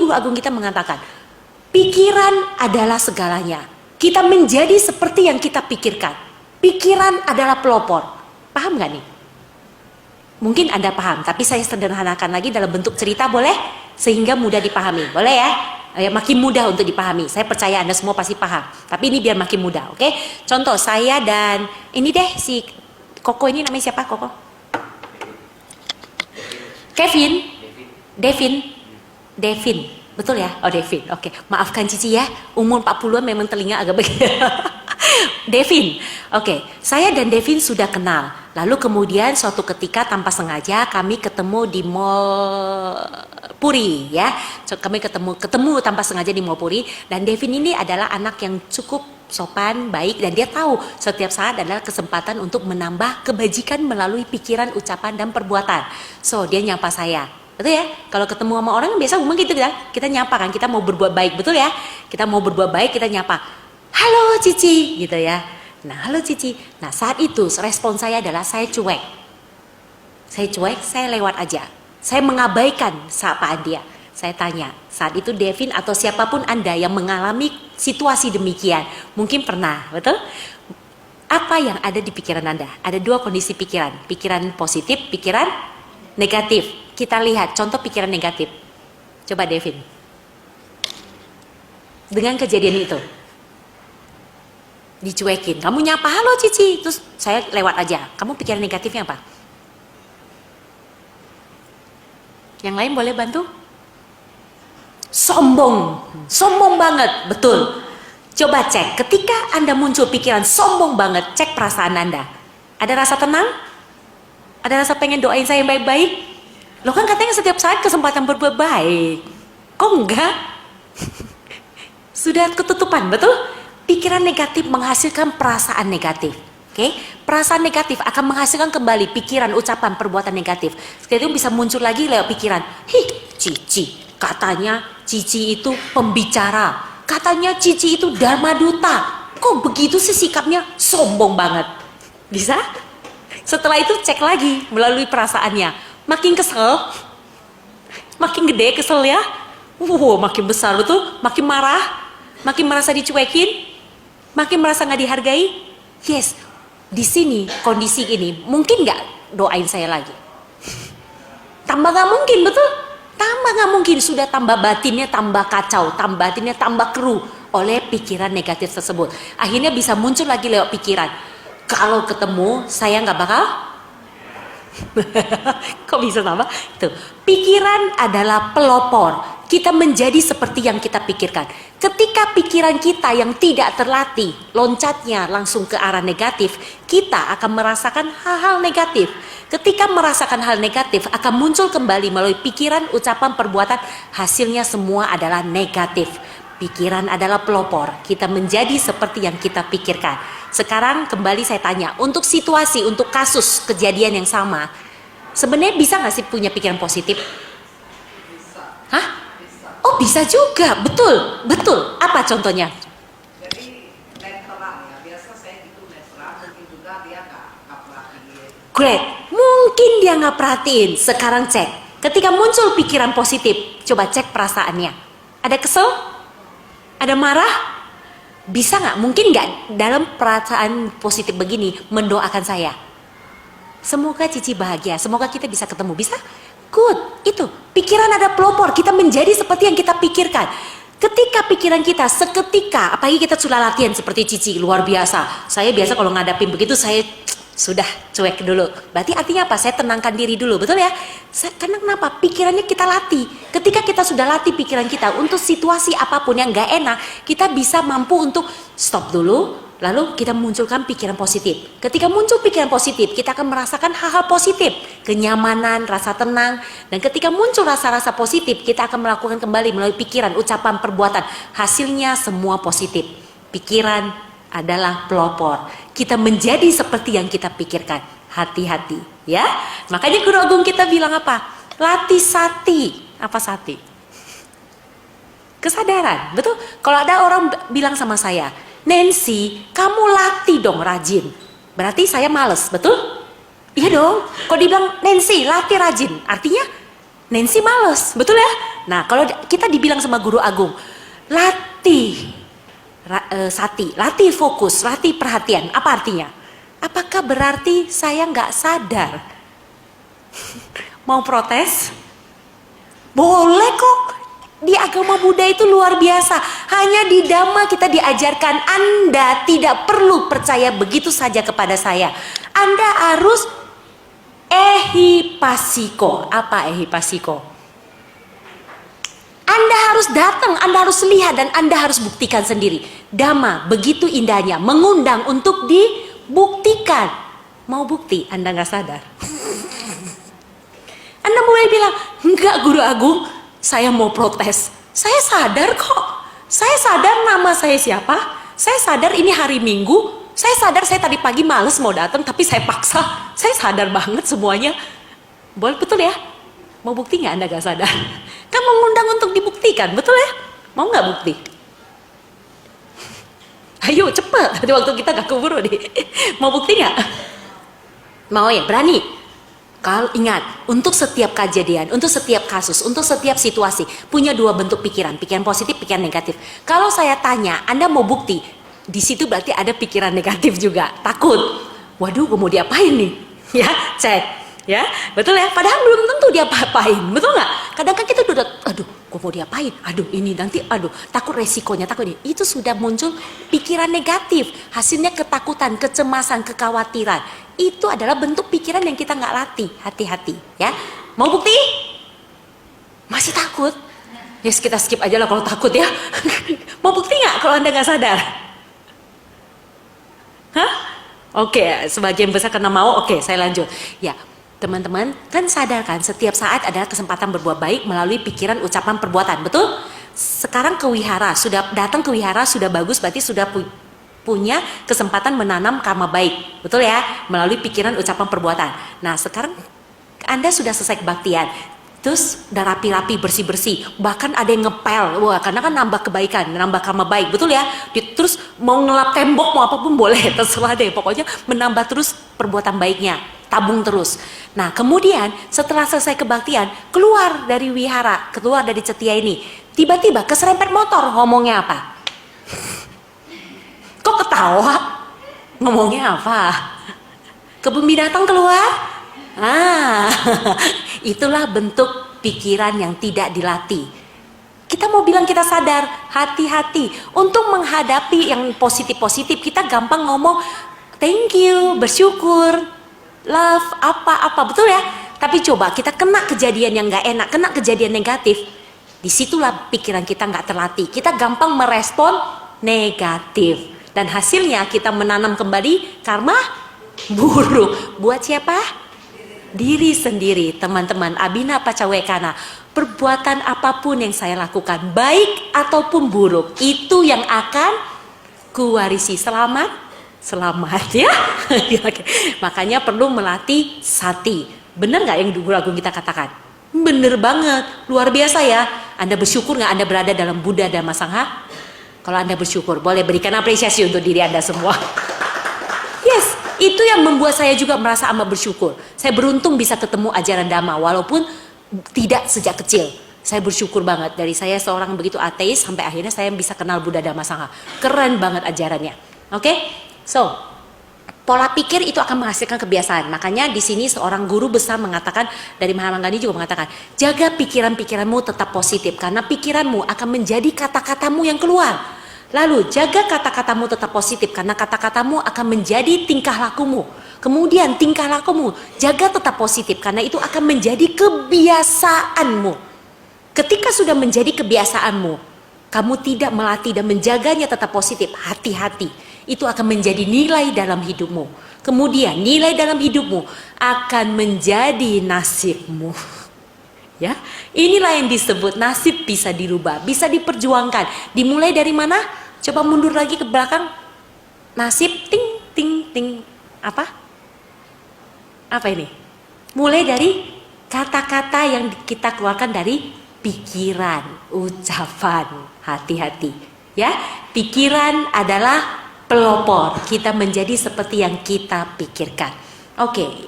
Guru Agung kita mengatakan, pikiran adalah segalanya. Kita menjadi seperti yang kita pikirkan. Pikiran adalah pelopor. Paham gak nih? Mungkin Anda paham, tapi saya sederhanakan lagi dalam bentuk cerita, boleh? Sehingga mudah dipahami, boleh ya? Makin mudah untuk dipahami. Saya percaya Anda semua pasti paham. Tapi ini biar makin mudah, oke? Contoh saya dan ini deh si Koko ini namanya siapa Koko? Kevin, Devin, betul ya? Oh Devin, oke. Maafkan Cici ya, umur 40-an memang telinga agak begitu. Devin, oke. Saya dan Devin sudah kenal. Lalu kemudian suatu ketika tanpa sengaja kami ketemu di Mall Puri ya. Kami ketemu tanpa sengaja di Mall Puri, dan Devin ini adalah anak yang cukup sopan, baik, dan dia tahu setiap saat adalah kesempatan untuk menambah kebajikan melalui pikiran, ucapan, dan perbuatan. So, dia nyapa saya. Betul ya? Kalau ketemu sama orang biasa umum gitu kan? Kita nyapa kan, kita mau berbuat baik, betul ya? Kita mau berbuat baik, kita nyapa. Halo Cici, gitu ya. Nah, halo Cici. Nah, saat itu respon saya adalah saya cuek. Saya lewat aja. Saya mengabaikan sapaan dia. Saya tanya, saat itu Devin atau siapapun Anda yang mengalami situasi demikian, mungkin pernah, betul? Apa yang ada di pikiran Anda? Ada dua kondisi pikiran. Pikiran positif, pikiran negatif. Kita lihat contoh pikiran negatif. Coba Devin. Dengan kejadian itu. Dicuekin. Kamu nyapa, halo Cici. Terus saya lewat aja. Kamu pikiran negatifnya apa? Yang lain boleh bantu? Sombong banget, betul. Coba cek, ketika Anda muncul pikiran sombong banget, cek perasaan Anda. Ada rasa tenang? Ada rasa pengen doain saya yang baik-baik? Loh kan katanya setiap saat kesempatan berbuat baik. Kok enggak? Sudah ketutupan, betul? Pikiran negatif menghasilkan perasaan negatif. Oke, perasaan negatif akan menghasilkan kembali pikiran, ucapan, perbuatan negatif. Setelah itu bisa muncul lagi lewat pikiran. Cici, katanya Cici itu pembicara. Katanya Cici itu dharma duta. Kok begitu sih sikapnya? Sombong banget. Bisa? Setelah itu cek lagi melalui perasaannya. Makin kesel, makin gede kesel ya. Makin besar betul. Makin marah, makin merasa dicuekin, makin merasa nggak dihargai. Yes, di sini kondisi ini mungkin nggak doain saya lagi. Tambah nggak mungkin, betul? Tambah nggak mungkin, sudah tambah batinnya tambah kacau, tambah batinnya tambah keruh oleh pikiran negatif tersebut. Akhirnya bisa muncul lagi lewat pikiran. Kalau ketemu saya nggak bakal. Kok bisa tambah? Tuh, pikiran adalah pelopor. Kita menjadi seperti yang kita pikirkan. Ketika pikiran kita yang tidak terlatih, loncatnya langsung ke arah negatif, kita akan merasakan hal-hal negatif. Ketika merasakan hal negatif, akan muncul kembali melalui pikiran, ucapan, perbuatan, hasilnya semua adalah negatif. Pikiran adalah pelopor. Kita menjadi seperti yang kita pikirkan. Sekarang kembali saya tanya, untuk situasi, untuk kasus kejadian yang sama, sebenarnya bisa nggak sih punya pikiran positif? Hah? Oh bisa juga, betul. Apa contohnya? Jadi netral ya, biasa saya gitu netral, mungkin juga dia nggak perhatiin. Great, mungkin dia nggak perhatiin. Sekarang cek, ketika muncul pikiran positif, coba cek perasaannya. Ada kesel? Ada marah? Bisa nggak? Mungkin nggak dalam perasaan positif begini mendoakan saya. Semoga Cici bahagia, semoga kita bisa ketemu. Bisa? Good, itu pikiran ada pelopor. Kita menjadi seperti yang kita pikirkan. Ketika pikiran kita seketika, apalagi kita sudah latihan seperti Cici, luar biasa. Saya biasa kalau ngadapin begitu saya sudah cuek dulu. Berarti artinya apa? Saya tenangkan diri dulu, betul ya? Karena kenapa? Pikirannya kita latih. Ketika kita sudah latih pikiran kita untuk situasi apapun yang gak enak, kita bisa mampu untuk stop dulu. Lalu kita munculkan pikiran positif. Ketika muncul pikiran positif, kita akan merasakan hal-hal positif. Kenyamanan, rasa tenang. Dan ketika muncul rasa-rasa positif, kita akan melakukan kembali melalui pikiran, ucapan, perbuatan. Hasilnya semua positif. Pikiran adalah pelopor. Kita menjadi seperti yang kita pikirkan. Hati-hati, ya. Makanya Guru Agung kita bilang apa? Latih sati. Apa sati? Kesadaran, betul? Kalau ada orang bilang sama saya, Nancy, kamu latih dong rajin. Berarti saya males, betul? Iya dong. Kalau dibilang Nancy, latih rajin, artinya Nancy males, betul ya? Nah, kalau kita dibilang sama guru agung, latih sati, latih fokus, latih perhatian. Apa artinya? Apakah berarti saya nggak sadar? Mau protes? Boleh kok. Di agama Buddha itu luar biasa. Hanya di Dhamma kita diajarkan Anda tidak perlu percaya begitu saja kepada saya. Anda harus ehipasiko. Apa ehipasiko? Anda harus datang, Anda harus lihat, dan Anda harus buktikan sendiri. Dhamma begitu indahnya, mengundang untuk dibuktikan. Mau bukti, Anda nggak sadar. Anda mulai bilang, enggak guru agung, saya mau protes. Saya sadar kok. Saya sadar nama saya siapa. Saya sadar ini hari Minggu. Saya sadar saya tadi pagi males mau datang, tapi saya paksa. Saya sadar banget semuanya. Boleh, betul ya? Mau bukti nggak Anda gak sadar? Kan mengundang untuk dibuktikan, betul ya? Mau nggak bukti? Ayo cepet, waktu kita gak keburu nih. Mau bukti nggak? Mau ya, berani. Kalau ingat, untuk setiap kejadian, untuk setiap kasus, untuk setiap situasi, punya dua bentuk pikiran, pikiran positif, pikiran negatif. Kalau saya tanya, Anda mau bukti? Di situ berarti ada pikiran negatif juga, takut. Waduh, gue mau diapain nih? Ya, cek. Ya, betul ya? Padahal belum tentu diapa-apain, betul nggak? Kadang kan kita udah, aduh, gue mau diapain? Aduh, ini nanti, aduh, takut resikonya, takut ini. Itu sudah muncul pikiran negatif. Hasilnya ketakutan, kecemasan, kekhawatiran. Itu adalah bentuk pikiran yang kita nggak latih. Hati-hati, ya. Mau bukti? Masih takut? Yes, kita skip aja lah kalau takut ya. Mau bukti nggak kalau Anda nggak sadar? Hah? Oke, sebagian besar karena mau. Oke, saya lanjut. Ya, teman-teman kan sadar kan setiap saat adalah kesempatan berbuat baik melalui pikiran, ucapan, perbuatan, betul? Sekarang ke wihara, sudah datang ke wihara sudah bagus, berarti sudah punya kesempatan menanam karma baik, betul ya? Melalui pikiran, ucapan, perbuatan. Nah, sekarang Anda sudah selesai kebaktian, terus udah rapi-rapi, bersih-bersih, bahkan ada yang ngepel, wah, karena kan nambah kebaikan, nambah karma baik, betul ya? Terus mau ngelap tembok, mau apapun boleh, terserah deh, pokoknya menambah terus perbuatan baiknya, tabung terus. Nah, kemudian setelah selesai kebaktian, keluar dari wihara, keluar dari cetia ini, tiba-tiba keserempet motor, ngomongnya apa? Kok ketawa? Ngomongnya apa? Kebun binatang keluar? Itulah bentuk pikiran yang tidak dilatih. Kita mau bilang kita sadar, hati-hati. Untuk menghadapi yang positif-positif, kita gampang ngomong thank you, bersyukur, love, apa-apa, betul ya? Tapi coba kita kena kejadian yang gak enak, kena kejadian negatif, disitulah pikiran kita gak terlatih. Kita gampang merespon negatif. Dan hasilnya kita menanam kembali karma buruk. Buat siapa? Diri sendiri, teman-teman. Abhina pacawekana. Perbuatan apapun yang saya lakukan, baik ataupun buruk, itu yang akan kuwarisi. Selamat ya. Makanya perlu melatih sati. Benar nggak yang guru agung kita katakan? Bener banget, luar biasa ya. Anda bersyukur nggak Anda berada dalam Buddha Dhamma Sangha? Kalau Anda bersyukur, boleh berikan apresiasi untuk diri Anda semua. Yes, itu yang membuat saya juga merasa amat bersyukur. Saya beruntung bisa ketemu ajaran Dhamma, walaupun tidak sejak kecil. Saya bersyukur banget, dari saya seorang begitu ateis, sampai akhirnya saya bisa kenal Buddha Dhamma Sangha. Keren banget ajarannya. Oke? So, pola pikir itu akan menghasilkan kebiasaan. Makanya di sini seorang guru besar mengatakan, dari Mahatma Gandhi juga mengatakan, jaga pikiran-pikiranmu tetap positif, karena pikiranmu akan menjadi kata-katamu yang keluar. Lalu jaga kata-katamu tetap positif, karena kata-katamu akan menjadi tingkah lakumu. Kemudian tingkah lakumu jaga tetap positif, karena itu akan menjadi kebiasaanmu. Ketika sudah menjadi kebiasaanmu, kamu tidak melatih dan menjaganya tetap positif, hati-hati. Itu akan menjadi nilai dalam hidupmu. Kemudian nilai dalam hidupmu akan menjadi nasibmu. Ya, inilah yang disebut nasib bisa dirubah, bisa diperjuangkan. Dimulai dari mana? Coba mundur lagi ke belakang. Nasib ting ting ting apa? Apa ini? Mulai dari kata-kata yang kita keluarkan dari pikiran, ucapan. Hati-hati, ya. Pikiran adalah pelopor kita menjadi seperti yang kita pikirkan. Oke.